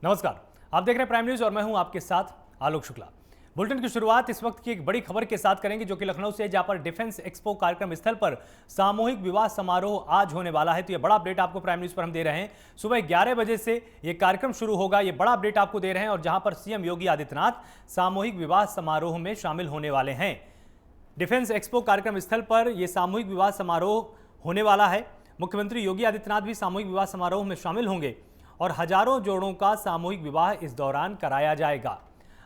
नमस्कार, आप देख रहे हैं प्राइम न्यूज और मैं हूं आपके साथ आलोक शुक्ला। बुलेटिन की शुरुआत इस वक्त की एक बड़ी खबर के साथ करेंगे जो कि लखनऊ से है, जहां पर डिफेंस एक्सपो कार्यक्रम स्थल पर सामूहिक विवाह समारोह आज होने वाला है। तो यह बड़ा अपडेट आपको प्राइम न्यूज पर हम दे रहे हैं। सुबह 11 बजे से यह कार्यक्रम शुरू होगा, यह बड़ा अपडेट आपको दे रहे हैं। और जहां पर सीएम योगी आदित्यनाथ सामूहिक विवाह समारोह में शामिल होने वाले हैं। डिफेंस एक्सपो कार्यक्रम स्थल पर यह सामूहिक विवाह समारोह होने वाला है। मुख्यमंत्री योगी आदित्यनाथ भी सामूहिक विवाह समारोह में शामिल होंगे और हजारों जोड़ों का सामूहिक विवाह इस दौरान कराया जाएगा।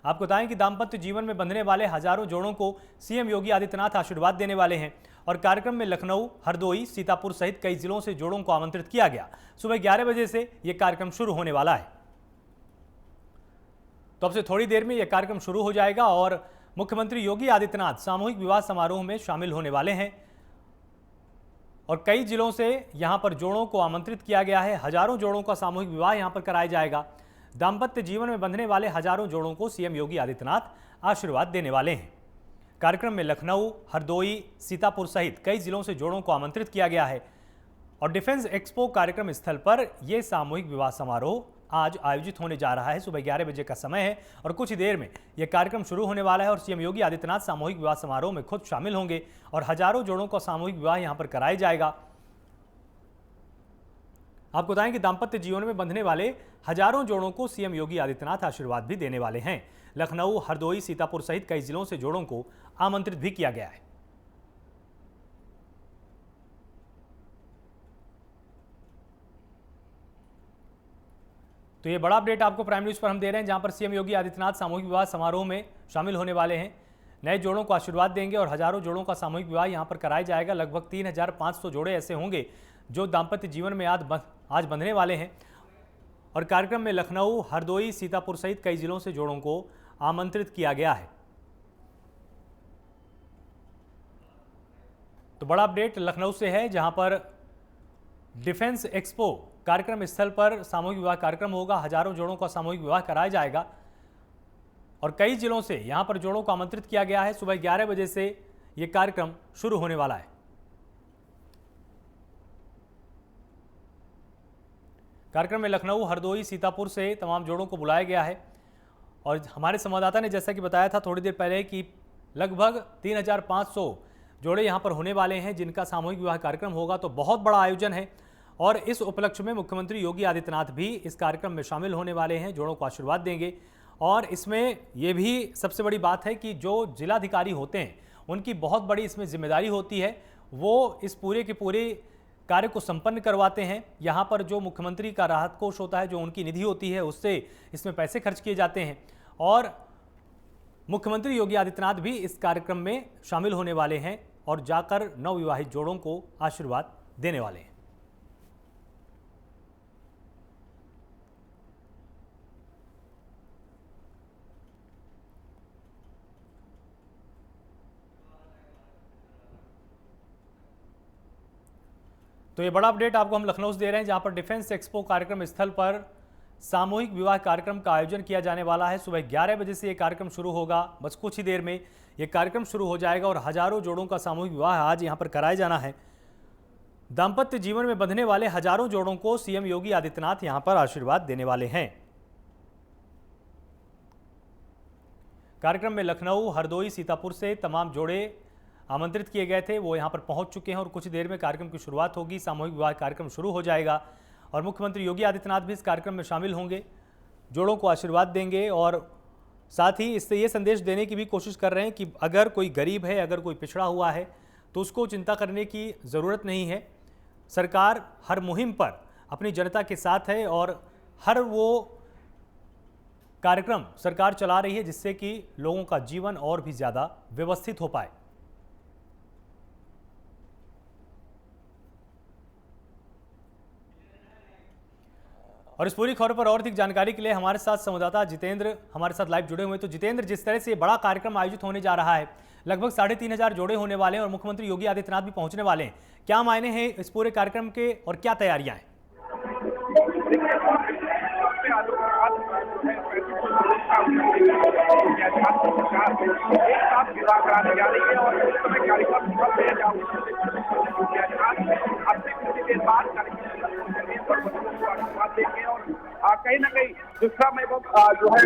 आपको बताएं कि दाम्पत्य जीवन में बंधने वाले हजारों जोड़ों को सीएम योगी आदित्यनाथ आशीर्वाद देने वाले हैं। और कार्यक्रम में लखनऊ, हरदोई, सीतापुर सहित कई जिलों से जोड़ों को आमंत्रित किया गया। सुबह 11 बजे से यह कार्यक्रम शुरू होने वाला है। तो अब से थोड़ी देर में यह कार्यक्रम शुरू हो जाएगा और मुख्यमंत्री योगी आदित्यनाथ सामूहिक विवाह समारोह में शामिल होने वाले हैं। और कई जिलों से यहां पर जोड़ों को आमंत्रित किया गया है। हजारों जोड़ों का सामूहिक विवाह यहां पर कराया जाएगा। दाम्पत्य जीवन में बंधने वाले हजारों जोड़ों को सीएम योगी आदित्यनाथ आशीर्वाद देने वाले हैं। कार्यक्रम में लखनऊ, हरदोई, सीतापुर सहित कई जिलों से जोड़ों को आमंत्रित किया गया है। और डिफेंस एक्सपो कार्यक्रम स्थल पर यह सामूहिक विवाह समारोह आज आयोजित होने जा रहा है। सुबह 11 बजे का समय है और कुछ ही देर में यह कार्यक्रम शुरू होने वाला है। और सीएम योगी आदित्यनाथ सामूहिक विवाह समारोह में खुद शामिल होंगे और हजारों जोड़ों का सामूहिक विवाह यहां पर कराया जाएगा। आपको बताएं कि दाम्पत्य जीवन में बंधने वाले हजारों जोड़ों को सीएम योगी आदित्यनाथ आशीर्वाद भी देने वाले हैं। लखनऊ, हरदोई, सीतापुर सहित कई जिलों से जोड़ों को आमंत्रित भी किया गया है। तो ये बड़ा अपडेट आपको प्राइम न्यूज पर हम दे रहे हैं, जहां पर सीएम योगी आदित्यनाथ सामूहिक विवाह समारोह में शामिल होने वाले हैं। नए जोड़ों को आशीर्वाद देंगे और हजारों जोड़ों का सामूहिक विवाह यहां पर कराया जाएगा। लगभग 3500 जोड़े ऐसे होंगे जो दाम्पत्य जीवन में आज बंधने वाले हैं। और कार्यक्रम में लखनऊ, हरदोई, सीतापुर सहित कई जिलों से जोड़ों को आमंत्रित किया गया है। तो बड़ा अपडेट लखनऊ से है, जहां पर डिफेंस एक्सपो कार्यक्रम स्थल पर सामूहिक विवाह कार्यक्रम होगा। हजारों जोड़ों का सामूहिक विवाह कराया जाएगा और कई जिलों से यहां पर जोड़ों को आमंत्रित किया गया है। सुबह 11 बजे से यह कार्यक्रम शुरू होने वाला है। कार्यक्रम में लखनऊ, हरदोई, सीतापुर से तमाम जोड़ों को बुलाया गया है। और हमारे संवाददाता ने जैसा कि बताया था थोड़ी देर पहले कि लगभग 3500 जोड़े यहां पर होने वाले हैं जिनका सामूहिक विवाह कार्यक्रम होगा। तो बहुत बड़ा आयोजन है और इस उपलक्ष्य में मुख्यमंत्री योगी आदित्यनाथ भी इस कार्यक्रम में शामिल होने वाले हैं, जोड़ों को आशीर्वाद देंगे। और इसमें यह भी सबसे बड़ी बात है कि जो जिलाधिकारी होते हैं उनकी बहुत बड़ी इसमें जिम्मेदारी होती है। वो इस पूरे के पूरे कार्य को संपन्न करवाते हैं। यहाँ पर जो मुख्यमंत्री का राहत कोष होता है, जो उनकी निधि होती है, उससे इसमें पैसे खर्च किए जाते हैं। और मुख्यमंत्री योगी आदित्यनाथ भी इस कार्यक्रम में शामिल होने वाले हैं और जाकर नवविवाहित जोड़ों को आशीर्वाद देने वाले हैं। तो ये बड़ा अपडेट आपको हम लखनऊ से दे रहे हैं, जहां पर डिफेंस एक्सपो कार्यक्रम स्थल पर सामूहिक विवाह कार्यक्रम का आयोजन किया जाने वाला है। सुबह 11 बजे से ये कार्यक्रम शुरू होगा। बस कुछ ही देर में ये कार्यक्रम शुरू हो जाएगा और हजारों जोड़ों का सामूहिक विवाह आज यहां पर कराया जाना है। दाम्पत्य जीवन में बंधने वाले हजारों जोड़ों को सीएम योगी आदित्यनाथ यहां पर आशीर्वाद देने वाले हैं। कार्यक्रम में लखनऊ, हरदोई, सीतापुर से तमाम जोड़े आमंत्रित किए गए थे, वो यहां पर पहुंच चुके हैं और कुछ देर में कार्यक्रम की शुरुआत होगी। सामूहिक विवाह कार्यक्रम शुरू हो जाएगा और मुख्यमंत्री योगी आदित्यनाथ भी इस कार्यक्रम में शामिल होंगे, जोड़ों को आशीर्वाद देंगे। और साथ ही इससे ये संदेश देने की भी कोशिश कर रहे हैं कि अगर कोई गरीब है, अगर कोई पिछड़ा हुआ है तो उसको चिंता करने की ज़रूरत नहीं है। सरकार हर मुहिम पर अपनी जनता के साथ है और हर वो कार्यक्रम सरकार चला रही है जिससे कि लोगों का जीवन और भी ज़्यादा व्यवस्थित हो पाए। और इस पूरी खबर पर और अधिक जानकारी के लिए हमारे साथ संवाददाता जितेंद्र हमारे साथ लाइव जुड़े हुए हैं। तो जितेंद्र, जिस तरह से ये बड़ा कार्यक्रम आयोजित होने जा रहा है, लगभग 3500 जोड़े होने वाले हैं और मुख्यमंत्री योगी आदित्यनाथ भी पहुंचने वाले हैं, क्या मायने हैं इस पूरे कार्यक्रम के और क्या तैयारियां हैं? कहीं ना गई दूसरा में वो जो है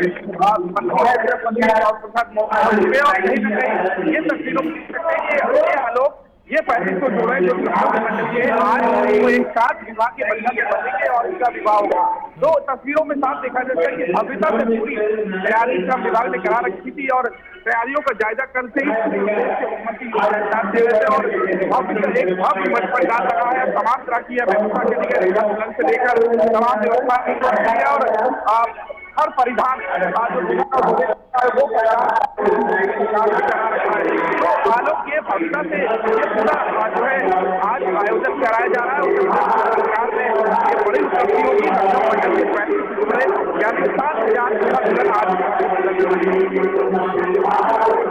मंत्री राव प्रसाद मौर्य और कहीं न कहीं ये तस्वीरों में देख सकते हैं कि ये आलोक ये 35 को जोड़े जो मंडल के आज वो एक साथ विवाह के बंधन में बंधेंगे और उनका विवाह होगा। तो तस्वीरों में साफ देखा जाता है कि भव्यता से पूरी तैयारी श्रम विभाग ने करा रखी थी और तैयारियों का जायजा करते ही मुख्यमंत्री और एक भव्य मंच पर डाल लगा है। तमाम तरह की व्यवस्था के लिए बुलंद से लेकर तमाम व्यवस्था की है और हर परिधान वो तो आलोक ये भव्यता से पूरा जो है आज आयोजन कराया जा रहा है। सरकार ने ये बड़ी उपलब्धियों की मंडल के यानी 7,000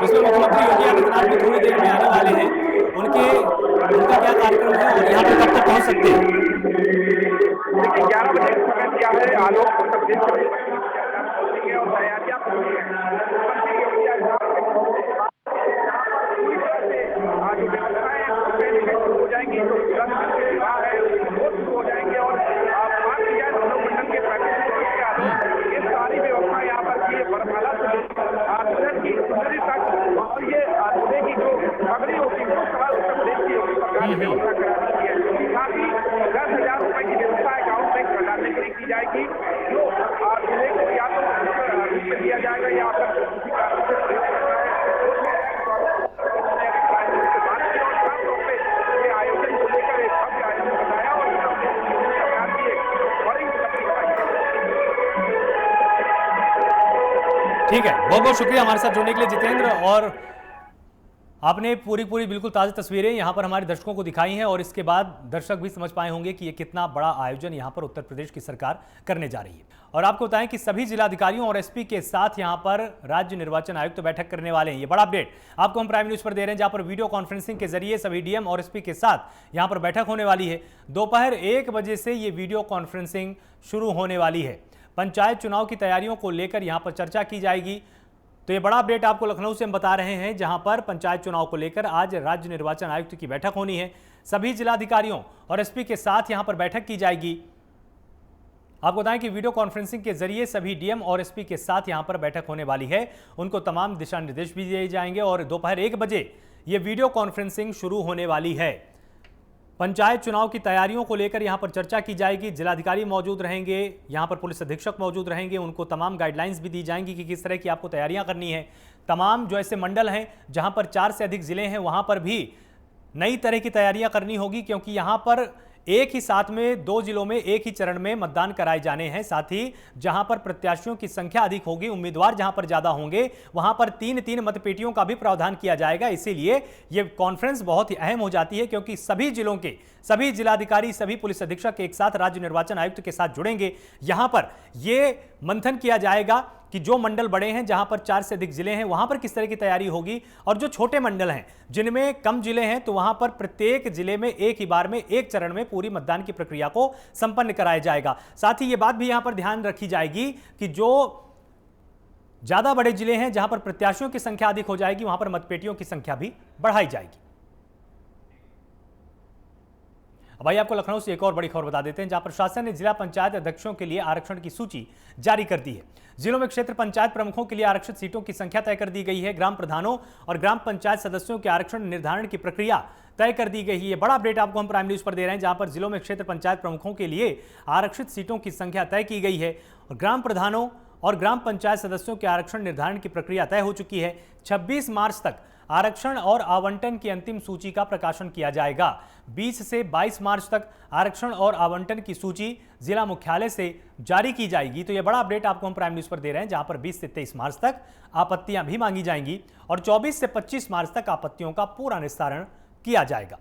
जिसमें मुख्यमंत्री योगी आदित्यनाथ भी थोड़ी देर में आने वाले हैं। उनका क्या कार्यक्रम है और यहाँ पे कब तक पहुँच सकते हैं? देखिए 11 बजे समय दिया है आलोक और तैयारियां हो जाएंगी तो विवाह है वो शुरू हो जाएंगे और बात की जाए दोनों मंडल के ये सारी व्यवस्था यहाँ पर की बरमाला से दुल्हन की सुंदरी तक और ये दूल्हे की जो पगड़ी होगी वो सवाल उत्तर प्रदेश की होगी सरकार ने व्यवस्था करा दी है। साथ ही 10,000 रुपए की व्यवस्था अकाउंट में डालने के लिए की जाएगी जो दूल्हे को या तो दिया जाएगा या फिर ठीक है, बहुत बहुत शुक्रिया हमारे साथ जुड़ने के लिए जितेंद्र। और आपने पूरी बिल्कुल ताज़ा तस्वीरें यहाँ पर हमारे दर्शकों को दिखाई हैं और इसके बाद दर्शक भी समझ पाए होंगे कि ये कितना बड़ा आयोजन यहाँ पर उत्तर प्रदेश की सरकार करने जा रही है। और आपको बताएं कि सभी जिलाधिकारियों और एसपी के साथ यहाँ पर राज्य निर्वाचन आयुक्त बैठक करने वाले हैं। ये बड़ा अपडेट आपको हम प्राइम न्यूज पर दे रहे हैं, जहाँ पर वीडियो कॉन्फ्रेंसिंग के जरिए सभी डीएम और एसपी के साथ यहाँ पर बैठक होने वाली है। दोपहर 1 बजे से ये वीडियो कॉन्फ्रेंसिंग शुरू होने वाली है। पंचायत चुनाव की तैयारियों को लेकर यहां पर चर्चा की जाएगी। तो ये बड़ा अपडेट आपको लखनऊ से हम बता रहे हैं, जहां पर पंचायत चुनाव को लेकर आज राज्य निर्वाचन आयुक्त की बैठक होनी है। सभी जिलाधिकारियों और एसपी के साथ यहां पर बैठक की जाएगी। आपको बताएं कि वीडियो कॉन्फ्रेंसिंग के जरिए सभी डीएम और एसपी के साथ यहां पर बैठक होने वाली है। उनको तमाम दिशा निर्देश भी दिए जाएंगे और दोपहर 1 बजे ये वीडियो कॉन्फ्रेंसिंग शुरू होने वाली है। पंचायत चुनाव की तैयारियों को लेकर यहां पर चर्चा की जाएगी। जिलाधिकारी मौजूद रहेंगे, यहां पर पुलिस अधीक्षक मौजूद रहेंगे, उनको तमाम गाइडलाइंस भी दी जाएंगी कि किस तरह की आपको तैयारियां करनी है। तमाम जो ऐसे मंडल हैं जहां पर 4 से अधिक जिले हैं, वहां पर भी नई तरह की तैयारियां करनी होगी, क्योंकि यहां पर एक ही साथ में 2 जिलों में एक ही चरण में मतदान कराए जाने हैं। साथ ही जहां पर प्रत्याशियों की संख्या अधिक होगी, उम्मीदवार जहां पर ज्यादा होंगे, वहां पर 3-3 मतपेटियों का भी प्रावधान किया जाएगा। इसीलिए यह कॉन्फ्रेंस बहुत ही अहम हो जाती है, क्योंकि सभी जिलों के सभी जिलाधिकारी, सभी पुलिस अधीक्षक एक साथ राज्य निर्वाचन आयुक्त के साथ जुड़ेंगे। यहां पर यह मंथन किया जाएगा कि जो मंडल बड़े हैं, जहां पर 4 से अधिक जिले हैं, वहां पर किस तरह की तैयारी होगी, और जो छोटे मंडल हैं जिनमें कम जिले हैं, तो वहां पर प्रत्येक जिले में एक ही बार में एक चरण में पूरी मतदान की प्रक्रिया को संपन्न कराया जाएगा। साथ ही यह बात भी यहां पर ध्यान रखी जाएगी कि जो ज्यादा बड़े जिले हैं, जहां पर प्रत्याशियों की संख्या अधिक हो जाएगी, वहां पर मतपेटियों की संख्या भी बढ़ाई जाएगी। अब आइए आपको लखनऊ से एक और बड़ी खबर बता देते हैं, जहां प्रशासन ने जिला पंचायत अध्यक्षों के लिए आरक्षण की सूची जारी कर दी है। जिलों में क्षेत्र पंचायत प्रमुखों के लिए आरक्षित सीटों की संख्या तय कर दी गई है। ग्राम प्रधानों और ग्राम पंचायत सदस्यों के आरक्षण निर्धारण की प्रक्रिया तय कर दी गई है। बड़ा अपडेट आपको हम प्राइम न्यूज पर दे रहे हैं, जहां पर जिलों में क्षेत्र पंचायत प्रमुखों के लिए आरक्षित सीटों की संख्या तय की गई है और ग्राम प्रधानों और ग्राम पंचायत सदस्यों के आरक्षण निर्धारण की प्रक्रिया तय हो चुकी है। 26 मार्च तक आरक्षण और आवंटन की अंतिम सूची का प्रकाशन किया जाएगा। 20 से 22 मार्च तक आरक्षण और आवंटन की सूची जिला मुख्यालय से जारी की जाएगी। तो यह बड़ा अपडेट आपको हम प्राइम न्यूज पर दे रहे हैं, जहां पर 20 से 23 मार्च तक आपत्तियां भी मांगी जाएंगी और 24 से 25 मार्च तक आपत्तियों का पूरा निस्तारण किया जाएगा।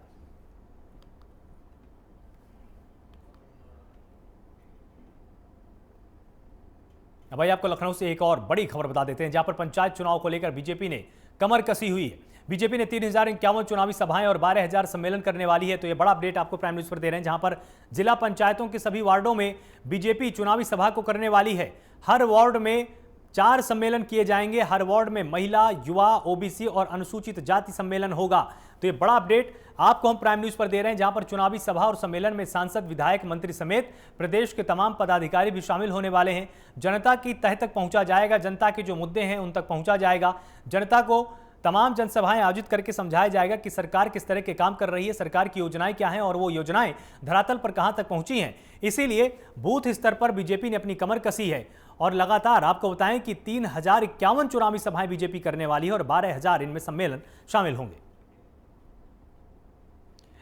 अब भाई आपको लखनऊ से एक और बड़ी खबर बता देते हैं, जहां पर पंचायत चुनाव को लेकर बीजेपी ने कमर कसी हुई है। बीजेपी ने 3051 चुनावी सभाएं और 12000 सम्मेलन करने वाली है। तो ये बड़ा अपडेट आपको प्राइम न्यूज पर दे रहे हैं, जहां पर जिला पंचायतों के सभी वार्डों में बीजेपी चुनावी सभा को करने वाली है। हर वार्ड में 4 सम्मेलन किए जाएंगे। हर वार्ड में महिला, युवा, ओबीसी और अनुसूचित जाति सम्मेलन होगा। तो ये बड़ा अपडेट आपको हम प्राइम न्यूज पर दे रहे हैं, जहां पर चुनावी सभा और सम्मेलन में सांसद, विधायक, मंत्री समेत प्रदेश के तमाम पदाधिकारी भी शामिल होने वाले हैं। जनता की तह तक पहुंचा जाएगा, जनता के जो मुद्दे हैं उन तक पहुंचा जाएगा। जनता को तमाम जनसभाएं आयोजित करके समझाया जाएगा कि सरकार किस तरह के काम कर रही है, सरकार की योजनाएं क्या हैं और वो योजनाएं धरातल पर कहां तक पहुंची हैं। इसीलिए बूथ स्तर पर बीजेपी ने अपनी कमर कसी है और लगातार आपको बताएं कि 3051 चुनावी सभाएं बीजेपी करने वाली है और 12,000 इनमें सम्मेलन शामिल होंगे।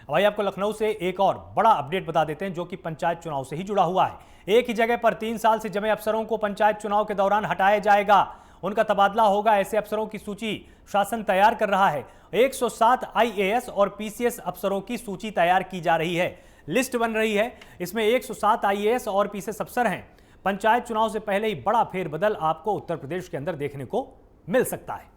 भाई आपको लखनऊ से एक और बड़ा अपडेट बता देते हैं, जो कि पंचायत चुनाव से ही जुड़ा हुआ है। एक ही जगह पर 3 साल से जमे अफसरों को पंचायत चुनाव के दौरान हटाया जाएगा, उनका तबादला होगा। ऐसे अफसरों की सूची शासन तैयार कर रहा है। 107 आईएएस और पीसीएस अफसरों की सूची तैयार की जा रही है, लिस्ट बन रही है। इसमें 107 आईएएस और पीसीएस अफसर हैं। पंचायत चुनाव से पहले ही बड़ा फेरबदल आपको उत्तर प्रदेश के अंदर देखने को मिल सकता है।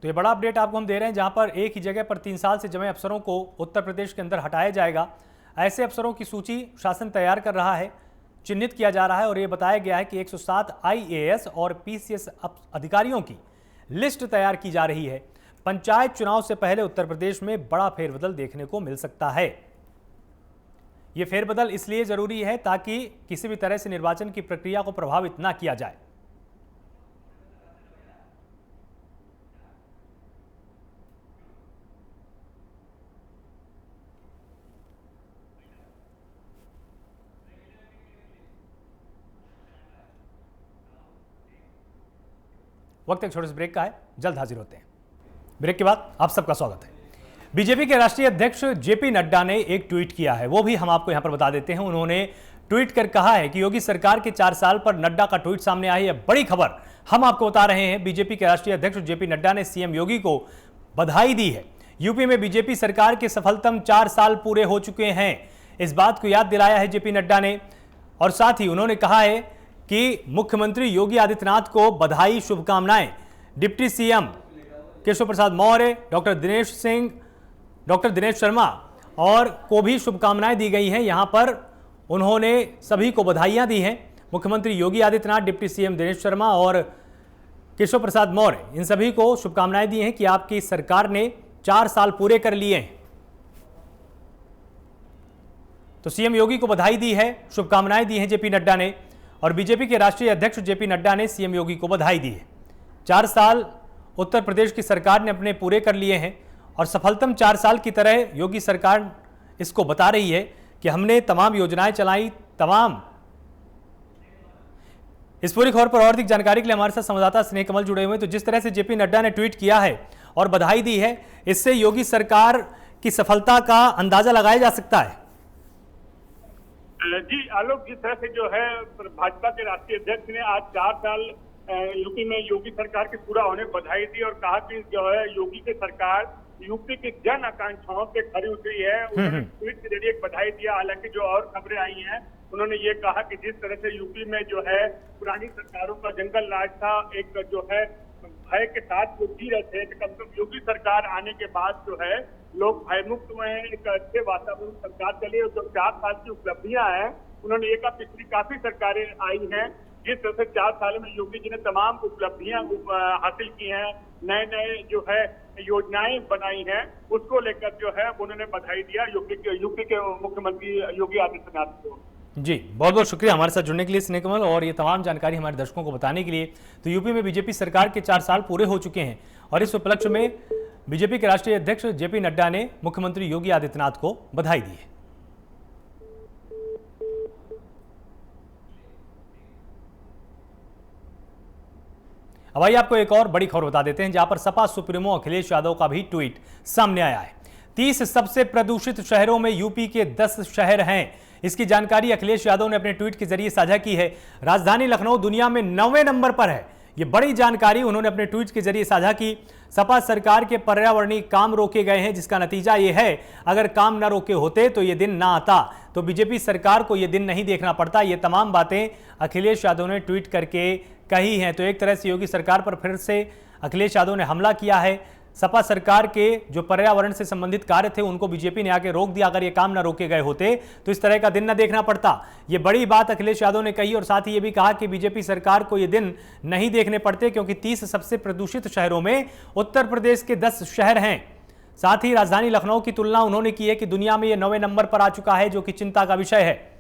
तो ये बड़ा अपडेट आपको हम दे रहे हैं, जहां पर एक ही जगह पर 3 साल से जमे अफसरों को उत्तर प्रदेश के अंदर हटाया जाएगा। ऐसे अफसरों की सूची शासन तैयार कर रहा है, चिन्हित किया जा रहा है और यह बताया गया है कि 107 आईएएस और पीसीएस अधिकारियों की लिस्ट तैयार की जा रही है। पंचायत चुनाव से पहले उत्तर प्रदेश में बड़ा फेरबदल देखने को मिल सकता है। यह फेरबदल इसलिए जरूरी है ताकि किसी भी तरह से निर्वाचन की प्रक्रिया को प्रभावित ना किया जाए। वक्त एक छोटे से ब्रेक का है, जल्द हाजिर होते हैं। ब्रेक के बाद आप सबका स्वागत है। बीजेपी के राष्ट्रीय अध्यक्ष जेपी नड्डा ने एक ट्वीट किया है, वो भी हम आपको यहां पर बता देते हैं। उन्होंने ट्वीट कर कहा है कि योगी सरकार के 4 साल पर नड्डा का ट्वीट सामने आई है। बड़ी खबर हम आपको बता रहे हैं। बीजेपी के राष्ट्रीय अध्यक्ष जेपी नड्डा ने सीएम योगी को बधाई दी है। यूपी में बीजेपी सरकार के सफलतम 4 साल पूरे हो चुके हैं, इस बात को याद दिलाया है जेपी नड्डा ने। और साथ ही उन्होंने कहा है कि मुख्यमंत्री योगी आदित्यनाथ को बधाई, शुभकामनाएं। Deputy CM Keshav Prasad Maurya, doctor Dinesh Sharma और को भी शुभकामनाएं दी गई हैं। यहां पर उन्होंने सभी को बधाइयां दी हैं। मुख्यमंत्री योगी आदित्यनाथ, डिप्टी सीएम दिनेश शर्मा और केशव प्रसाद मौर्य, इन सभी को शुभकामनाएं दी हैं कि आपकी सरकार ने 4 साल पूरे कर लिए हैं। तो सीएम योगी को बधाई दी है, शुभकामनाएं दी हैं जेपी नड्डा ने। और बीजेपी के राष्ट्रीय अध्यक्ष जेपी नड्डा ने सीएम योगी को बधाई दी है। 4 साल उत्तर प्रदेश की सरकार ने अपने पूरे कर लिए हैं और सफलतम 4 साल की तरह योगी सरकार इसको बता रही है कि हमने तमाम योजनाएं चलाई। तमाम इस पूरी खबर पर और अधिक जानकारी के लिए हमारे साथ संवाददाता स्नेह कमल जुड़े हुए हैं। तो जिस तरह से जेपी नड्डा ने ट्वीट किया है और बधाई दी है, इससे योगी सरकार की सफलता का अंदाजा लगाया जा सकता है। जी आलोक, जिस तरह से जो है भाजपा के राष्ट्रीय अध्यक्ष ने आज 4 साल यूपी में योगी सरकार के पूरा होने बधाई दी और कहा कि जो है योगी की सरकार यूपी की जन आकांक्षाओं पे खरी उतरी है। उन्होंने ट्वीट के जरिए बधाई दिया। हालांकि जो और खबरें आई हैं, उन्होंने ये कहा कि जिस तरह से यूपी में जो है पुरानी सरकारों का जंगल राज था, एक जो है भय के साथ वो जी रहे थे, कम से कम योगी सरकार आने के बाद जो है लोग भयमुक्त हुए हैं, एक अच्छे वातावरण सरकार चली और जो 4 साल की उपलब्धियां हैं, उन्होंने ये कहा पिछली काफी सरकारें आई हैं, जिस तरह से 4 साल में योगी जी ने तमाम उपलब्धियां हासिल की हैं, नए जो है योजनाएं बनाई हैं, उसको लेकर जो है उन्होंने बधाई दिया यूपी के मुख्यमंत्री योगी आदित्यनाथ को। जी बहुत बहुत शुक्रिया हमारे साथ जुड़ने के लिए स्नेह कमल, और ये तमाम जानकारी हमारे दर्शकों को बताने के लिए। तो यूपी में बीजेपी सरकार के 4 साल पूरे हो चुके हैं और इस उपलक्ष्य में बीजेपी के राष्ट्रीय अध्यक्ष जेपी नड्डा ने मुख्यमंत्री योगी आदित्यनाथ को बधाई दी है। अब आइए आपको एक और बड़ी खबर बता देते हैं, जहां पर सपा सुप्रीमो अखिलेश यादव का भी ट्वीट सामने आया है। 30 सबसे प्रदूषित शहरों में यूपी के 10 शहर हैं। इसकी जानकारी अखिलेश यादव ने अपने ट्वीट के जरिए साझा की है। राजधानी लखनऊ दुनिया में 9वें नंबर पर है। ये बड़ी जानकारी उन्होंने अपने ट्वीट के जरिए साझा की। सपा सरकार के पर्यावरणीय काम रोके गए हैं, जिसका नतीजा ये है अगर काम न रोके होते तो ये दिन ना आता, तो बीजेपी सरकार को ये दिन नहीं देखना पड़ता। ये तमाम बातें अखिलेश यादव ने ट्वीट करके कही हैं। तो एक तरह से योगी सरकार पर फिर से अखिलेश यादव ने हमला किया है। सपा सरकार के जो पर्यावरण से संबंधित कार्य थे उनको बीजेपी ने आके रोक दिया। अगर ये काम ना रोके गए होते तो इस तरह का दिन ना देखना पड़ता। ये बड़ी बात अखिलेश यादव ने कही और साथ ही ये भी कहा कि बीजेपी सरकार को ये दिन नहीं देखने पड़ते क्योंकि 30 सबसे प्रदूषित शहरों में उत्तर प्रदेश के 10 शहर हैं। साथ ही राजधानी लखनऊ की तुलना उन्होंने की है कि दुनिया में यह 9वें नंबर पर आ चुका है, जो कि चिंता का विषय है।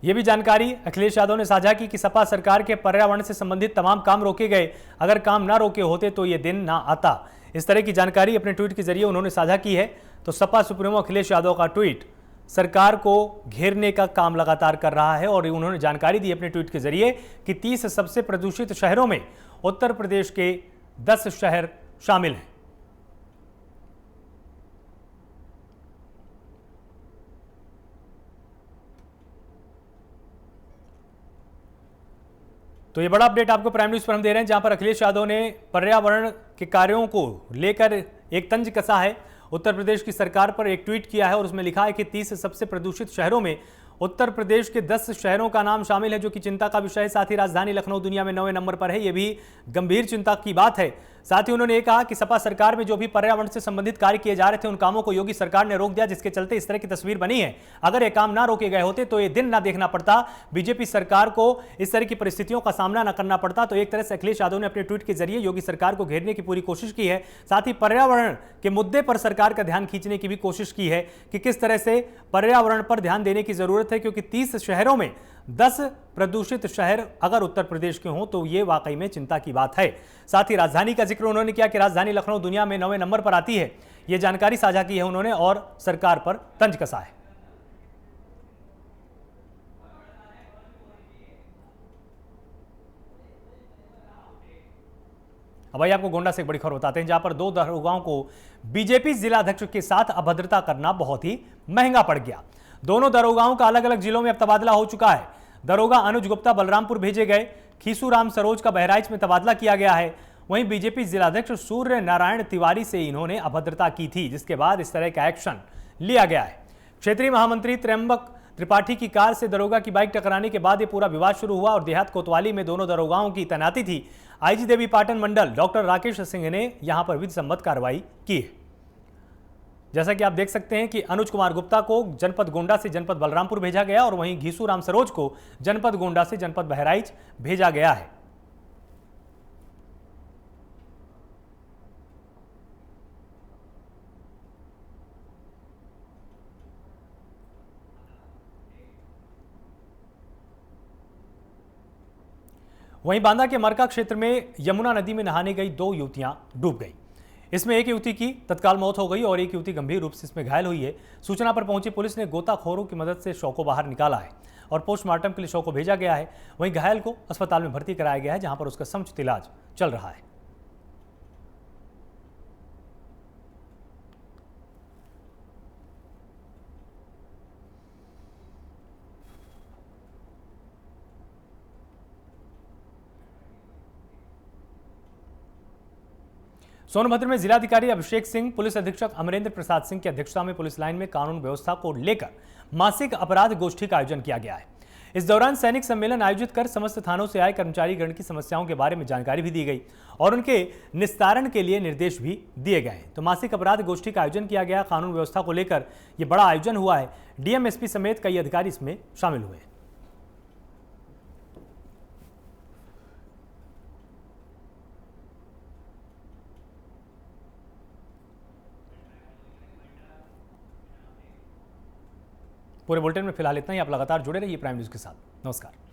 यह भी जानकारी अखिलेश यादव ने साझा की कि सपा सरकार के पर्यावरण से संबंधित तमाम काम रोके गए, अगर काम ना रोके होते तो यह दिन ना आता। इस तरह की जानकारी अपने ट्वीट के जरिए उन्होंने साझा की है। तो सपा सुप्रीमो अखिलेश यादव का ट्वीट सरकार को घेरने का काम लगातार कर रहा है और उन्होंने जानकारी दी अपने ट्वीट के जरिए कि 30 सबसे प्रदूषित शहरों में उत्तर प्रदेश के 10 शहर शामिल हैं। तो ये बड़ा अपडेट आपको प्राइम न्यूज पर हम दे रहे हैं, जहां पर अखिलेश यादव ने पर्यावरण के कार्यों को लेकर एक तंज कसा है। उत्तर प्रदेश की सरकार पर एक ट्वीट किया है और उसमें लिखा है कि 30 सबसे प्रदूषित शहरों में उत्तर प्रदेश के 10 शहरों का नाम शामिल है, जो कि चिंता का विषय है। साथ ही राजधानी लखनऊ दुनिया में 9वें नंबर पर है, यह भी गंभीर चिंता की बात है। साथ ही उन्होंने ये कहा कि सपा सरकार में जो भी पर्यावरण से संबंधित कार्य किए जा रहे थे उन कामों को योगी सरकार ने रोक दिया, जिसके चलते इस तरह की तस्वीर बनी है। अगर ये काम ना रोके गए होते तो ये दिन ना देखना पड़ता, बीजेपी सरकार को इस तरह की परिस्थितियों का सामना ना करना पड़ता। तो एक तरह से अखिलेश यादव ने अपने ट्वीट के जरिए योगी सरकार को घेरने की पूरी कोशिश की है। साथ ही पर्यावरण के मुद्दे पर सरकार का ध्यान खींचने की भी कोशिश की है कि किस तरह से पर्यावरण पर ध्यान देने की जरूरत है, क्योंकि 30 शहरों में 10 प्रदूषित शहर अगर उत्तर प्रदेश के हों तो यह वाकई में चिंता की बात है। साथ ही राजधानी का जिक्र उन्होंने किया कि राजधानी लखनऊ दुनिया में 9वें नंबर पर आती है। यह जानकारी साझा की है उन्होंने और सरकार पर तंज कसा है। अब भाई आपको गोंडा से एक बड़ी खबर बताते हैं, जहां पर 2 दरोगाओं को बीजेपी जिलाध्यक्ष के साथ अभद्रता करना बहुत ही महंगा पड़ गया। दोनों दरोगाओं का अलग अलग जिलों में अब तबादला हो चुका है। दरोगा अनुज गुप्ता बलरामपुर भेजे गए, खीसूराम सरोज का बहराइच में तबादला किया गया है। वहीं बीजेपी जिलाध्यक्ष सूर्य नारायण तिवारी से इन्होंने अभद्रता की थी, जिसके बाद इस तरह का एक्शन लिया गया है। क्षेत्रीय महामंत्री त्र्यंबक त्रिपाठी की कार से दरोगा की बाइक टकराने के बाद यह पूरा विवाद शुरू हुआ और देहात कोतवाली में दोनों दरोगाओं की तैनाती थी। आईजी देवी पाटन मंडल डॉक्टर राकेश सिंह ने यहां पर विधि सम्मत कार्रवाई की है। जैसा कि आप देख सकते हैं कि अनुज कुमार गुप्ता को जनपद गोंडा से जनपद बलरामपुर भेजा गया और वहीं घीसूराम सरोज को जनपद गोंडा से जनपद बहराइच भेजा गया है। वहीं बांदा के मरका क्षेत्र में यमुना नदी में नहाने गई 2 युवतियां डूब गई। इसमें एक युवती की तत्काल मौत हो गई और एक युवती गंभीर रूप से इसमें घायल हुई है। सूचना पर पहुंची पुलिस ने गोताखोरों की मदद से शव को बाहर निकाला है और पोस्टमार्टम के लिए शव को भेजा गया है। वहीं घायल को अस्पताल में भर्ती कराया गया है, जहां पर उसका समुचित इलाज चल रहा है। सोनभद्र में जिलाधिकारी अभिषेक सिंह, पुलिस अधीक्षक अमरेंद्र प्रसाद सिंह की अध्यक्षता में पुलिस लाइन में कानून व्यवस्था को लेकर मासिक अपराध गोष्ठी का आयोजन किया गया है। इस दौरान सैनिक सम्मेलन आयोजित कर समस्त थानों से आए कर्मचारीगण की समस्याओं के बारे में जानकारी भी दी गई और उनके निस्तारण के लिए निर्देश भी दिए गए। तो मासिक अपराध गोष्ठी का आयोजन किया गया। कानून व्यवस्था को लेकर यह बड़ा आयोजन हुआ है। डीएम, एसपी समेत कई अधिकारी इसमें शामिल हुए। पूरे बुलेटिन में फिलहाल इतना ही। आप लगातार जुड़े रहिए प्राइम न्यूज के साथ। नमस्कार।